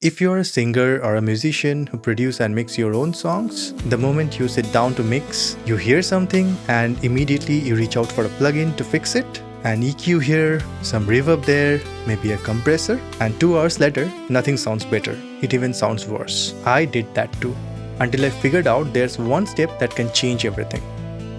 If you're a singer or a musician who produce and mix your own songs, the moment you sit down to mix, you hear something and immediately you reach out for a plugin to fix it. An EQ here, some reverb there, maybe a compressor, and 2 hours later, nothing sounds better. It even sounds worse. I did that too. Until I figured out there's one step that can change everything.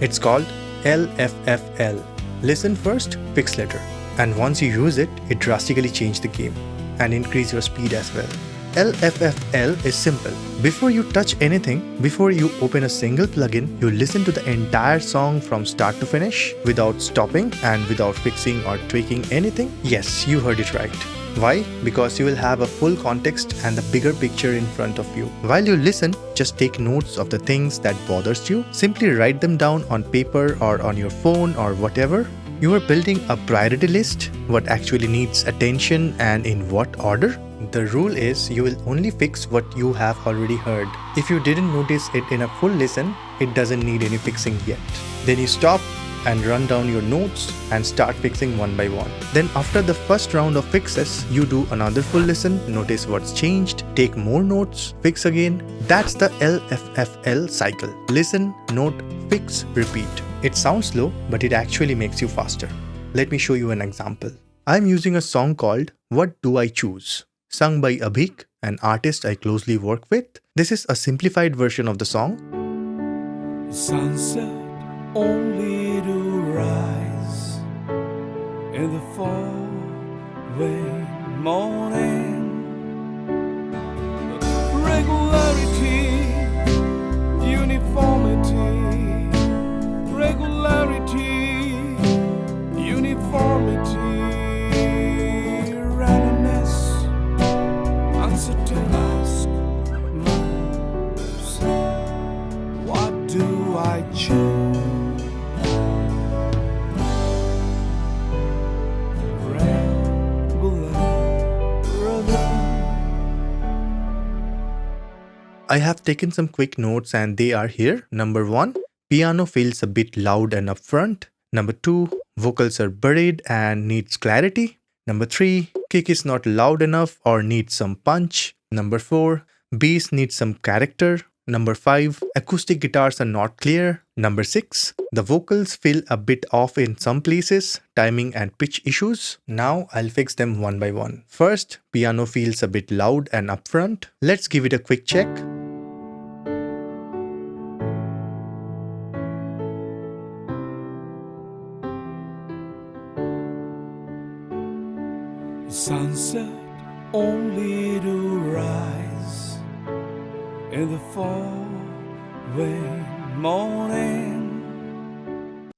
It's called LFFL. Listen first, fix later. And once you use it, it drastically changes the game and increase your speed as well. LFFL is simple. Before you touch anything, before you open a single plugin, you listen to the entire song from start to finish without stopping and without fixing or tweaking anything. Yes, you heard it right. Why? Because you will have a full context and the bigger picture in front of you. While you listen, just take notes of the things that bothers you. Simply write them down on paper or on your phone or whatever. You are building a priority list, what actually needs attention and in what order. The rule is you will only fix what you have already heard. If you didn't notice it in a full listen, it doesn't need any fixing yet. Then you stop and run down your notes and start fixing one by one. Then after the first round of fixes, you do another full listen, notice what's changed, take more notes, fix again. That's the LFFL cycle. Listen, note, fix, repeat. It sounds slow, but it actually makes you faster. Let me show you an example. I'm using a song called What Do I Choose? Sung by Abhik, an artist I closely work with. This is a simplified version of the song. Sunset only to rise in the following morning. Regularity, uniformity, regularity, uniformity, randomness, uncertain ask myself, what do I choose? I have taken some quick notes and they are here. Number 1, piano feels a bit loud and upfront. Number 2, vocals are buried and needs clarity. Number 3, kick is not loud enough or needs some punch. Number 4, bass needs some character. Number 5, acoustic guitars are not clear. Number 6, the vocals feel a bit off in some places, timing and pitch issues. Now I'll fix them one by one. First, piano feels a bit loud and upfront. Let's give it a quick check. Sunset only to rise in the following morning.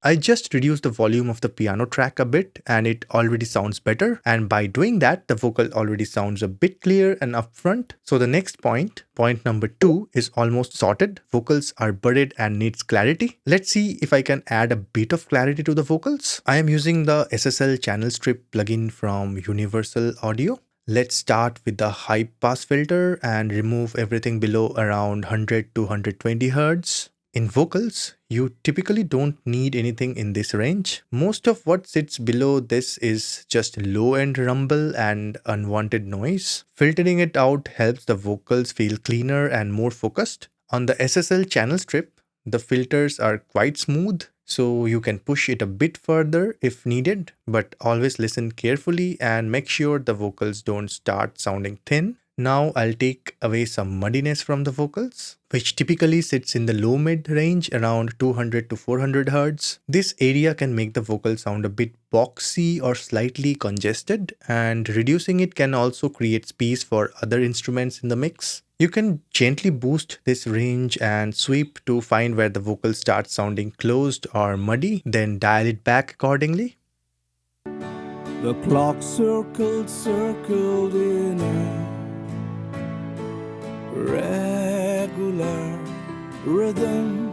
I just reduced the volume of the piano track a bit and it already sounds better. And by doing that, the vocal already sounds a bit clear and upfront. So the next point number 2 is almost sorted. Vocals are buried and needs clarity. Let's see if I can add a bit of clarity to the vocals. I am using the SSL channel strip plugin from Universal Audio. Let's start with the high pass filter and remove everything below around 100 to 120 Hz. In vocals, you typically don't need anything in this range. Most of what sits below this is just low-end rumble and unwanted noise. Filtering it out helps the vocals feel cleaner and more focused. On the SSL channel strip, the filters are quite smooth, so you can push it a bit further if needed, but always listen carefully and make sure the vocals don't start sounding thin. Now I'll take away some muddiness from the vocals, which typically sits in the low-mid range around 200 to 400 Hz. This area can make the vocal sound a bit boxy or slightly congested, and reducing it can also create space for other instruments in the mix. You can gently boost this range and sweep to find where the vocal starts sounding closed or muddy, then dial it back accordingly. The clock circled in a regular rhythm.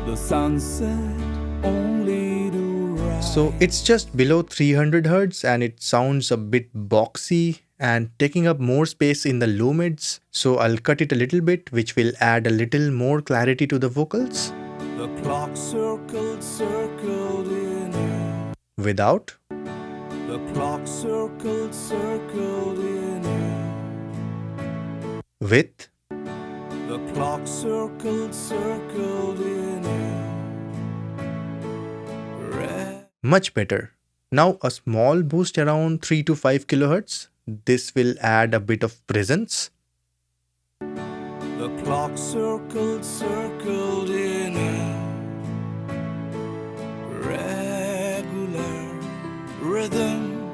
The sunset only to rise. So it's just below 300 Hz and it sounds a bit boxy and taking up more space in the low mids. So I'll cut it a little bit, which will add a little more clarity to the vocals. The clock circled in a. Without. The clock circled in a. with The clock circled in a red. much better. Now a small boost around 3 to 5 kilohertz. This will add a bit of presence. The clock circled in a regular rhythm.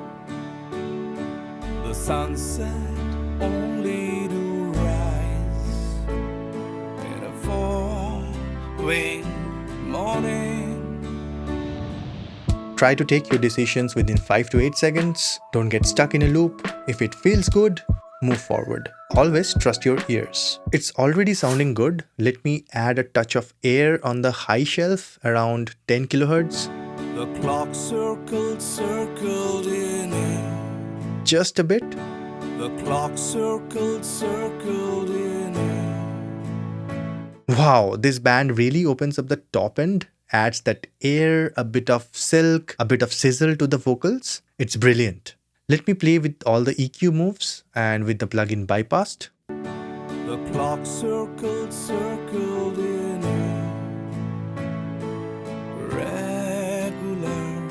The sunset only to rise in a four-winged morning. Try to take your decisions within 5 to 8 seconds. Don't get stuck in a loop. If it feels good, move forward. Always trust your ears. It's already sounding good. Let me add a touch of air on the high shelf around 10 kilohertz. The clock circled in a. Just a bit. The clock circled in a. Wow, this band really opens up the top end, adds that air, a bit of silk, a bit of sizzle to the vocals. It's brilliant. Let me play with all the EQ moves and with the plugin bypassed. The clock circled in a regular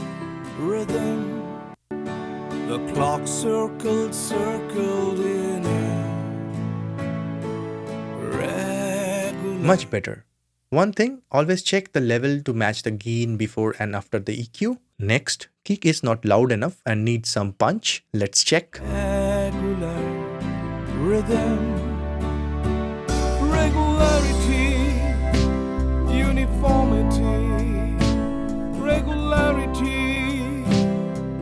rhythm. The clock circled in a regular. Much better. One thing, always check the level to match the gain before and after the EQ. Next, kick is not loud enough and needs some punch. Let's check. Regular rhythm, regularity, uniformity, regularity,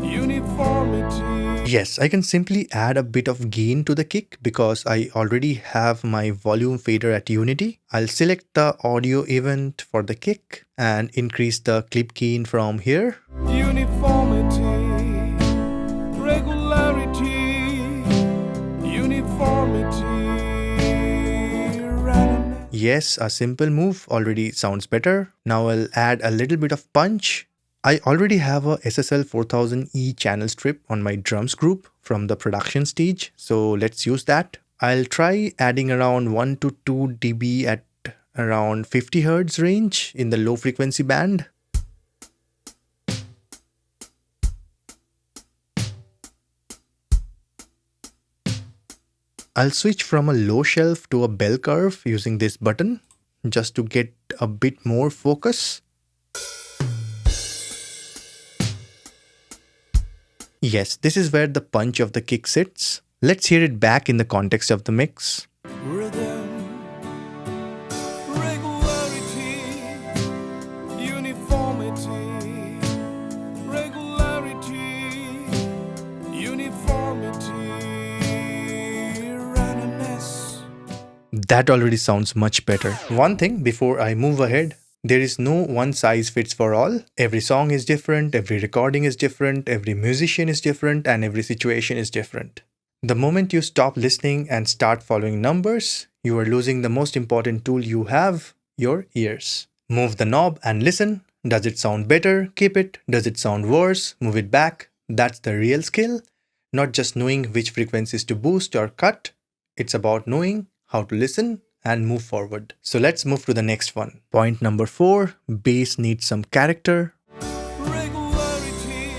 uniformity. Yes, I can simply add a bit of gain to the kick because I already have my volume fader at unity. I'll select the audio event for the kick and increase the clip gain from here. Uniformity, regularity, uniformity, randomness. Yes, a simple move already sounds better. Now I'll add a little bit of punch. I already have a SSL 4000E channel strip on my drums group from the production stage, so let's use that. I'll try adding around 1 to 2 dB at around 50 Hz range in the low frequency band. I'll switch from a low shelf to a bell curve using this button just to get a bit more focus. Yes, this is where the punch of the kick sits. Let's hear it back in the context of the mix. Rhythm, regularity, uniformity, regularity, uniformity, randomness. That already sounds much better. One thing before I move ahead, there is no one size fits for all. Every song is different, every recording is different, every musician is different, and every situation is different. The moment you stop listening and start following numbers, you are losing the most important tool you have, your ears. Move the knob and listen. Does it sound better? Keep it. Does it sound worse? Move it back. That's the real skill. Not just knowing which frequencies to boost or cut. It's about knowing how to listen and move forward. So let's move to the next one. Point number 4, bass needs some character. Regularity,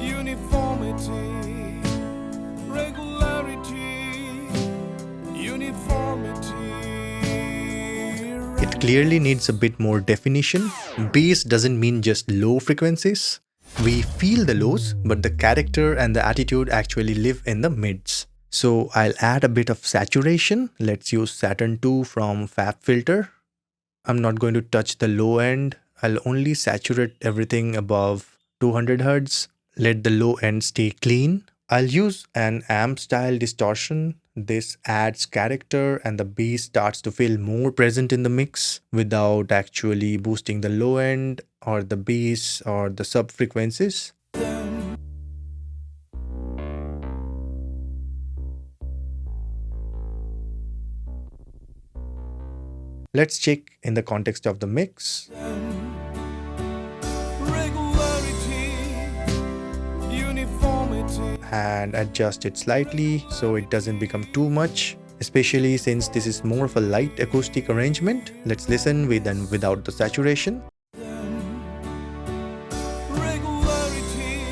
uniformity, regularity, uniformity. It clearly needs a bit more definition. Bass doesn't mean just low frequencies. We feel the lows, but the character and the attitude actually live in the mids. So I'll add a bit of saturation. Let's use Saturn II from FabFilter. I'm not going to touch the low end. I'll only saturate everything above 200 Hz. Let the low end stay clean. I'll use an amp style distortion. This adds character and the bass starts to feel more present in the mix without actually boosting the low end or the bass or the sub frequencies. Let's check in the context of the mix. And adjust it slightly so it doesn't become too much. especially since this is more of a light acoustic arrangement. Let's listen with and without the saturation. Regularity,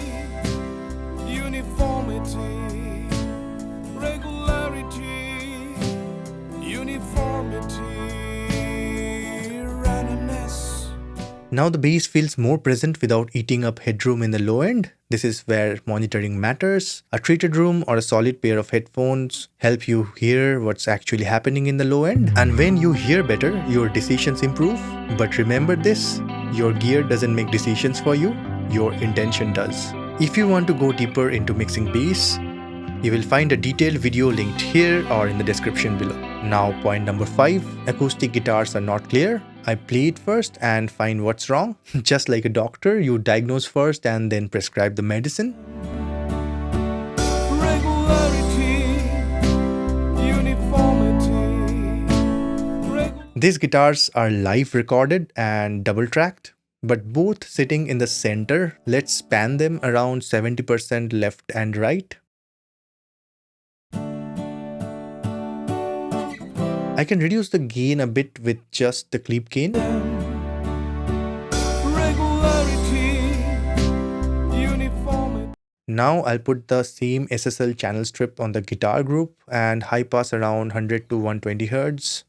uniformity, regularity, uniformity, randomness. Now the bass feels more present without eating up headroom in the low end. This is where monitoring matters. A treated room or a solid pair of headphones help you hear what's actually happening in the low end. And when you hear better, your decisions improve. But remember this, your gear doesn't make decisions for you, your intention does. If you want to go deeper into mixing bass, you will find a detailed video linked here or in the description below. Now point number 5, acoustic guitars are not clear. I play it first and find what's wrong. Just like a doctor, you diagnose first and then prescribe the medicine. Regularity, uniformity. These guitars are live recorded and double tracked, but both sitting in the center. Let's span them around 70% left and right. I can reduce the gain a bit with just the clip gain. Now I'll put the same SSL channel strip on the guitar group and high pass around 100 to 120 Hz.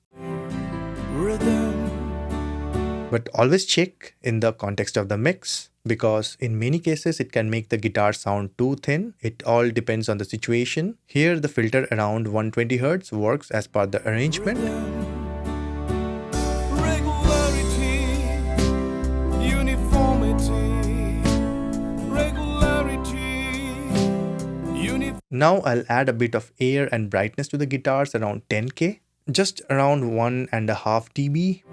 But always check in the context of the mix, because in many cases it can make the guitar sound too thin. It all depends on the situation. Here the filter around 120 Hz works as per the arrangement. Now I'll add a bit of air and brightness to the guitars around 10K, just around 1.5 dB.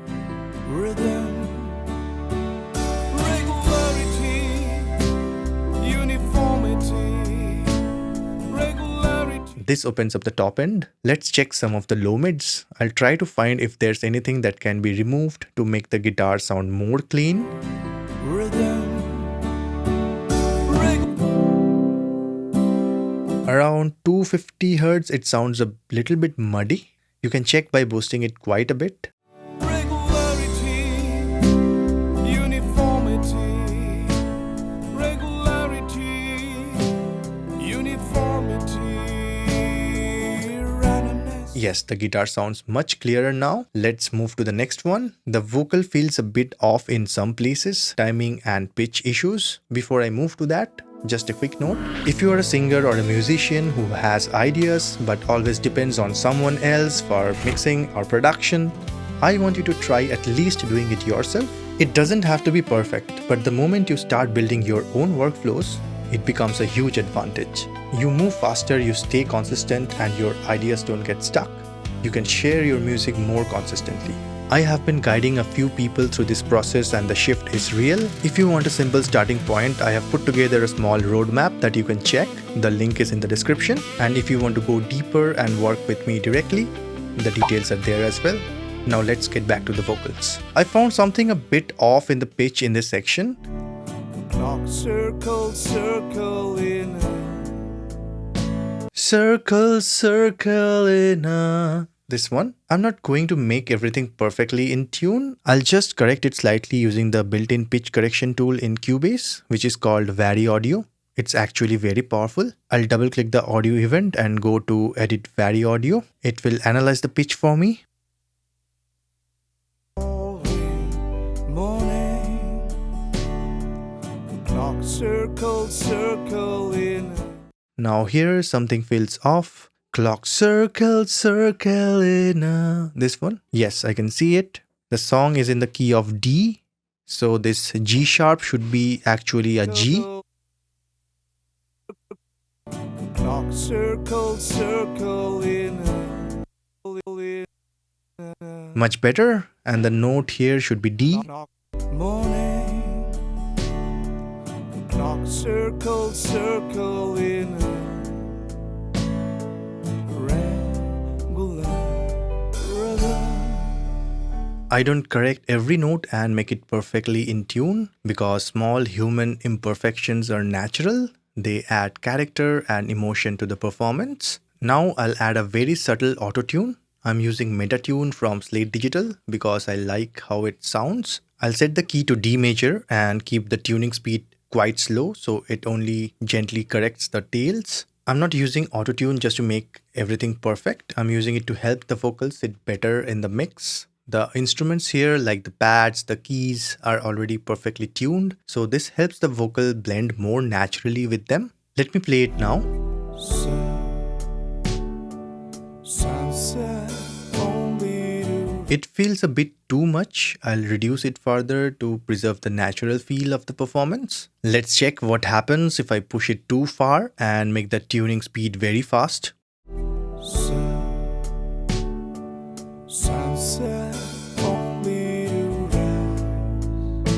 This opens up the top end. Let's check some of the low mids. I'll try to find if there's anything that can be removed to make the guitar sound more clean. Around 250 Hz, it sounds a little bit muddy. You can check by boosting it quite a bit. Yes, the guitar sounds much clearer now. Let's move to the next one. The vocal feels a bit off in some places, timing and pitch issues. Before I move to that, just a quick note. If you are a singer or a musician who has ideas but always depends on someone else for mixing or production, I want you to try at least doing it yourself. It doesn't have to be perfect, but the moment you start building your own workflows, it becomes a huge advantage. You move faster, you stay consistent, and your ideas don't get stuck. You can share your music more consistently. I have been guiding a few people through this process and the shift is real. If you want a simple starting point, I have put together a small roadmap that you can check. The link is in the description. And if you want to go deeper and work with me directly, the details are there as well. Now let's get back to the vocals. I found something a bit off in the pitch in this section. Clock, circle, circle in a... Circle, circle in a... This one. I'm not going to make everything perfectly in tune. I'll just correct it slightly using the built-in pitch correction tool in Cubase, which is called VariAudio. It's actually very powerful. I'll double click the audio event and go to edit VariAudio. It will analyze the pitch for me. Circle, circle in. Now here something feels off. Clock, circle, circle in a... This one? Yes, I can see it. The song is in the key of D. So this G sharp should be actually a G. Clock, circle, circle in a... Much better. And the note here should be D. Clock, circle, circle in a regular rhythm. I don't correct every note and make it perfectly in tune because small human imperfections are natural. They add character and emotion to the performance. Now I'll add a very subtle auto-tune. I'm using Metatune from Slate Digital because I like how it sounds. I'll set the key to D major and keep the tuning speed quite slow so it only gently corrects the tails. I'm not using Autotune just to make everything perfect. I'm using it to help the vocals sit better in the mix. The instruments here, like the pads, the keys, are already perfectly tuned, so this helps the vocal blend more naturally with them. Let me play it now. It feels a bit too much. I'll reduce it further to preserve the natural feel of the performance. Let's check what happens if I push it too far and make the tuning speed very fast. Sunset only to rise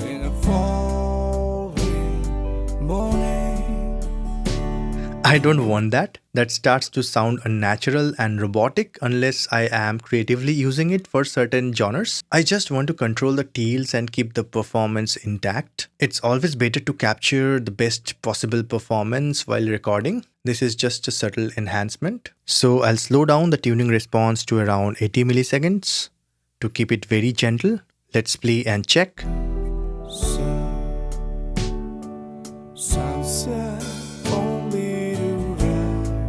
in a falling morning. I don't want that. That starts to sound unnatural and robotic unless I am creatively using it for certain genres. I just want to control the tails and keep the performance intact. It's always better to capture the best possible performance while recording. This is just a subtle enhancement. So I'll slow down the tuning response to around 80 milliseconds to keep it very gentle. Let's play and check. Sunset only to rise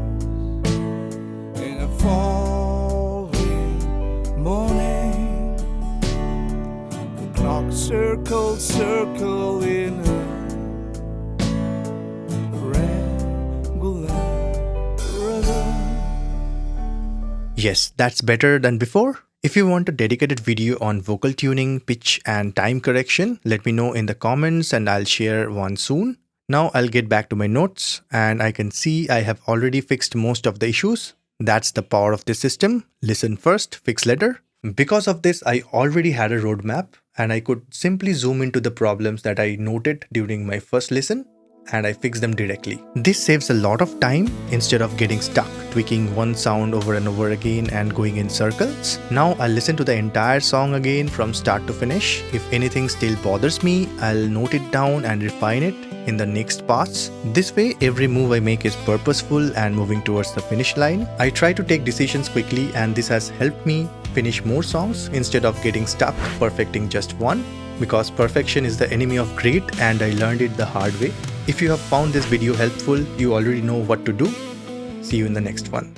in a falling morning. The clock circle in a regular rhythm. Yes, that's better than before. If you want a dedicated video on vocal tuning, pitch and time correction, let me know in the comments and I'll share one soon. Now I'll get back to my notes and I can see I have already fixed most of the issues. That's the power of this system. Listen first, fix later. Because of this, I already had a roadmap and I could simply zoom into the problems that I noted during my first listen and I fix them directly. This saves a lot of time instead of getting stuck, tweaking one sound over and over again and going in circles. Now I'll listen to the entire song again from start to finish. If anything still bothers me, I'll note it down and refine it in the next parts. This way, every move I make is purposeful and moving towards the finish line. I try to take decisions quickly and this has helped me finish more songs instead of getting stuck perfecting just one, because perfection is the enemy of great and I learned it the hard way. If you have found this video helpful, you already know what to do. See you in the next one.